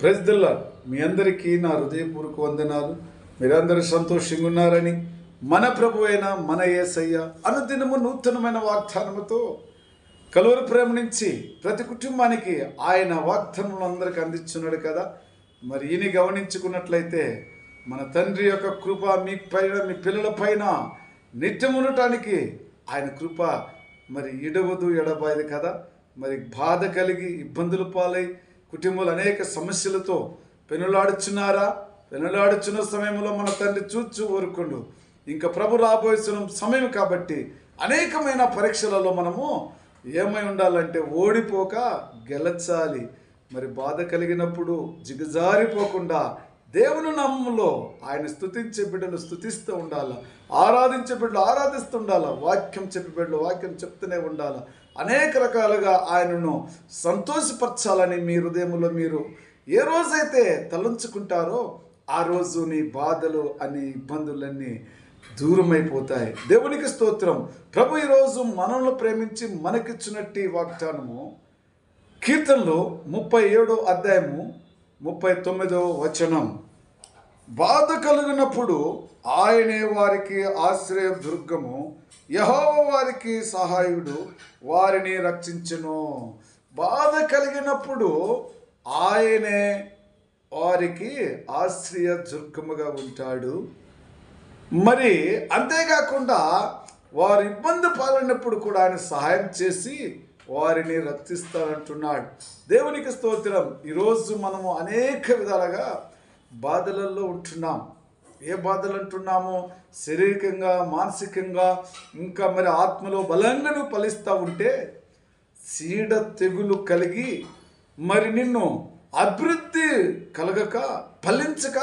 Praise the lord. మీ అందరికీ నా హృదయపూర్వక వందనాలు. మీరందరూ సంతోషంగా ఉన్నారని మన ప్రభు అయిన మన యేసయ్య అనుదినము నూతనమైన వాగ్దానముతో కలువరి ప్రేమ నుంచి ప్రతి కుటుంబానికి ఆయన వాగ్దానములు అందరికీ అందించున్నాడు కదా. మరి ఈయన గమనించుకున్నట్లయితే మన తండ్రి యొక్క కృప మీ పైన మీ పిల్లల పైన నిత్యమునటానికి ఆయన కృప మరి ఇడవదు ఎడబాయదు కదా. మరి బాధ కలిగి ఇబ్బందులు పాలై కుటుంబాలు అనేక సమస్యలతో పెనులాడుచున్నారా? పెనులాడుచున్న సమయంలో మన తండ్రి చూచు ఊరుకుండు. ఇంకా ప్రభు రాబోయే సమయం కాబట్టి అనేకమైన పరీక్షలలో మనము ఏమై ఉండాలంటే ఓడిపోక గెలచాలి. మరి బాధ కలిగినప్పుడు జిగజారిపోకుండా దేవుని నామములో ఆయన స్తుతించే బిడ్డలు స్తుతిస్తూ ఉండాలి, ఆరాధించే బిడ్డలు ఆరాధిస్తూ ఉండాలి, వాక్యం చెప్పే బిడ్డలు వాక్యం చెప్తూనే ఉండాలి. అనేక రకాలుగా ఆయనను సంతోషపరచాలని మీ హృదయంలో మీరు ఏ రోజైతే తలంచుకుంటారో ఆ రోజు నీ బాధలు అనే ఇబ్బందులన్నీ దూరమైపోతాయి. దేవునికి స్తోత్రం. ప్రభు ఈరోజు మనల్ని ప్రేమించి మనకిచ్చినట్టు వాగ్దానము కీర్తనలు 37వ అధ్యాయము 39వ వచనం. బాధ కలిగినప్పుడు ఆయనే వారికి ఆశ్రయ దుర్గము, యెహోవా వారికి సహాయుడు, వారిని రక్షించును. బాధ కలిగినప్పుడు ఆయనే వారికి ఆశ్రయ దుర్గముగా ఉంటాడు. మరి అంతేకాకుండా వారు ఇబ్బంది పాలైనప్పుడు కూడా ఆయన సహాయం చేసి వారిని రక్షిస్తారంటున్నాడు. దేవునికి స్తోత్రం. ఈరోజు మనము అనేక విధాలుగా బాధలలో ఉంటున్నాం. ఏ బాధలు అంటున్నామో శారీరకంగా, మానసికంగా, ఇంకా మరి ఆత్మలో బలంగా నువ్వు ఫలిస్తూ ఉంటే చీడ తెగులు కలిగి మరి నిన్ను అభివృద్ధి కలగక ఫలించక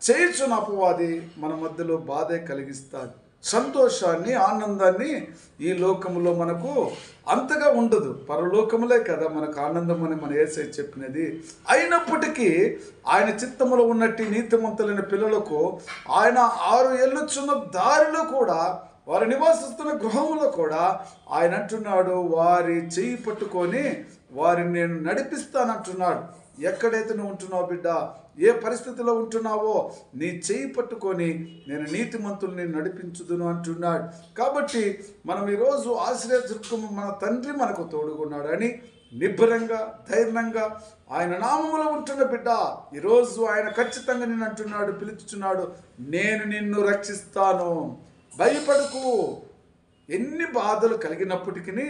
చేయుచున్న అపవాది మన మధ్యలో బాధే కలిగిస్తాడు. సంతోషాన్ని, ఆనందాన్ని ఈ లోకంలో మనకు అంతగా ఉండదు. పరలోకములే కదా మనకు ఆనందం అని మన యేసయ్య చెప్పినది. అయినప్పటికీ ఆయన చిత్తములో ఉన్నట్టు నీతిమంతులైన పిల్లలకు ఆయన 6 ఏళ్ళుచున్న దారిలో కూడా వారు నివాసిస్తున్న గృహంలో కూడా ఆయన అంటున్నాడు, వారి చెయ్యి పట్టుకొని వారిని నేను నడిపిస్తానంటున్నాడు. ఎక్కడైతే నువ్వు ఉంటున్నావు బిడ్డ, ఏ పరిస్థితిలో ఉంటున్నావో నీ చేయి పట్టుకొని నేను నీతిమంతుల్ని నడిపించుదును అంటున్నాడు. కాబట్టి మనం ఈరోజు ఆశ్రయదుర్గము మన తండ్రి మనకు తోడుకున్నాడు అని నిబ్బరంగా, ధైర్యంగా ఆయన నామములో ఉంటున్న బిడ్డ, ఈరోజు ఆయన ఖచ్చితంగా నిన్ను అంటున్నాడు, పిలుచుచున్నాడు, నేను నిన్ను రక్షిస్తాను, భయపడకు. ఎన్ని బాధలు కలిగినప్పటికీ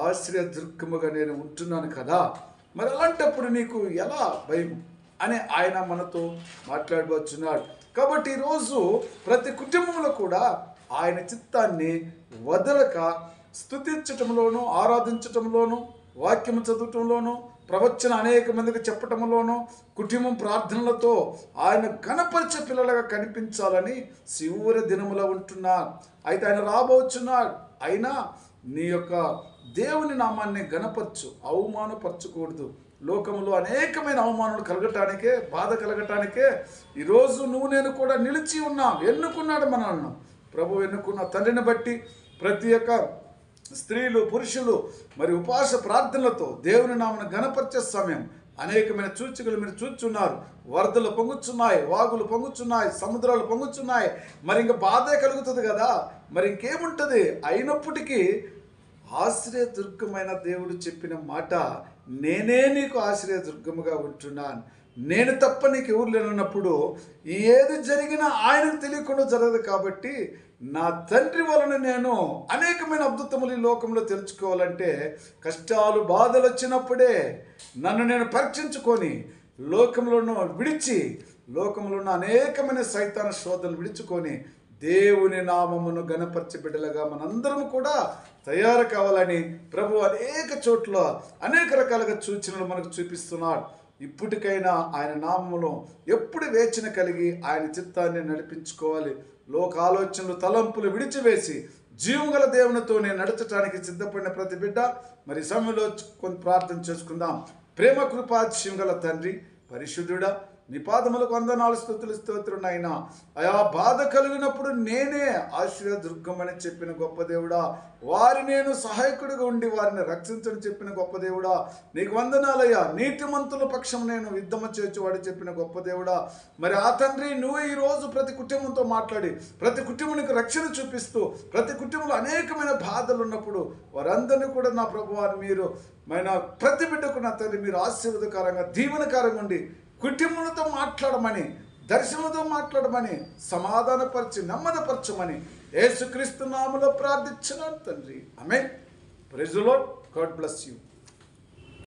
ఆశ్రయదుర్గముగా నేను ఉంటున్నాను కదా. మరి అలాంటప్పుడు నీకు ఎలా భయం అని ఆయన మనతో మాట్లాడవచ్చున్నాడు. కాబట్టి ఈరోజు ప్రతి కుటుంబంలో కూడా ఆయన చిత్తాన్ని వదలక స్తుతించటంలోనూ, ఆరాధించటంలోనూ, వాక్యం చదవటంలోనూ, ప్రవచన అనేక మందికి చెప్పటంలోనూ, కుటుంబం ప్రార్థనలతో ఆయన ఘనపరిచే పిల్లలుగా కనిపించాలని శివుర దినములో ఉంటున్నాడు. అయితే ఆయన రాబోచున్నాడు. అయినా నీ యొక్క దేవుని నామాన్ని గణపరచు, అవమానపరచకూడదు. లోకంలో అనేకమైన అవమానాలు కలగటానికే, బాధ కలగటానికే ఈరోజు నువ్వు నేను కూడా నిలిచి ఉన్నాం. ఎన్నుకున్నాడు మనల్ని ప్రభు. ఎన్నుకున్న తండ్రిని బట్టి ప్రతి ఒక్క స్త్రీలు, పురుషులు మరి ఉపవాస ప్రార్థనలతో దేవుని నామను గణపరిచే సమయం అనేకమైన సూచికలు మీరు చూచున్నారు. వరదలు పొంగుచున్నాయి, వాగులు పొంగుచున్నాయి, సముద్రాలు పొంగుచున్నాయి. మరి ఇంకా బాధే కలుగుతుంది కదా. మరి ఇంకేముంటుంది? అయినప్పటికీ ఆశ్రయదుర్గమైన దేవుడు చెప్పిన మాట, నేనే నీకు ఆశ్రయదుర్గముగా ఉంటున్నాను, నేను తప్ప నీకు ఎవరు లేనన్నప్పుడు ఏది జరిగినా ఆయనకు తెలియకుండా జరగదు. కాబట్టి నా తండ్రి వలన నేను అనేకమైన అద్భుతములు ఈ లోకంలో తెలుసుకోవాలంటే కష్టాలు, బాధలు వచ్చినప్పుడే నన్ను నేను పరీక్షించుకొని లోకంలోనూ విడిచి, లోకంలో ఉన్న అనేకమైన సైతాన శోధనలు విడుచుకొని దేవుని నామమును గణపరిచే బిడ్డలుగా మనందరం కూడా తయారు కావాలని ప్రభు అనేక చోట్ల అనేక రకాలుగా సూచనలు మనకు చూపిస్తున్నాడు. ఇప్పటికైనా ఆయన నామములో ఎప్పుడు వేచన కలిగి ఆయన చిత్తాన్ని నడిపించుకోవాలి. లోక ఆలోచనలు, తలంపులు విడిచివేసి జీవగల దేవునితో నేను నడచడానికి సిద్ధపడిన ప్రతి బిడ్డ మరి సమయంలో కొంత ప్రార్థన చేసుకుందాం. ప్రేమ కృపాతిశయం గల తండ్రి, పరిశుద్ధుడా, నీ పాదములకు వందనాలు, స్తుతులు, స్తోత్రం నాయనా. అయా బాధ కలిగినప్పుడు నేనే ఆశ్రయదుర్గమని చెప్పిన గొప్ప దేవుడా, వారి నేను సహాయకుడిగా ఉండి వారిని రక్షించని చెప్పిన గొప్ప దేవుడా, నీకు వందనాలయ్యా. నీతిమంతుల పక్షం నేను యుద్ధము చేర్చువాడు చెప్పిన గొప్ప దేవుడా. మరి ఆ తండ్రి నువ్వు ఈరోజు ప్రతి కుటుంబంతో మాట్లాడి ప్రతి కుటుంబానికి రక్షణ చూపిస్తూ ప్రతి కుటుంబంలో అనేకమైన బాధలు ఉన్నప్పుడు వారందరినీ కూడా నా ప్రభువారు మీరు ప్రతి బిడ్డకు నా తండ్రి మీరు ఆశీర్వాదకరంగా దీవెనకరంగా ఉండి కుటుంబంతో మాట్లాడమని, దర్శనంతో మాట్లాడమని, సమాధానపరిచి నెమ్మదపరచమని యేసుక్రీస్తు నామములో ప్రార్థించున్నాను తండ్రి. Amen. Praise the lord. God bless you.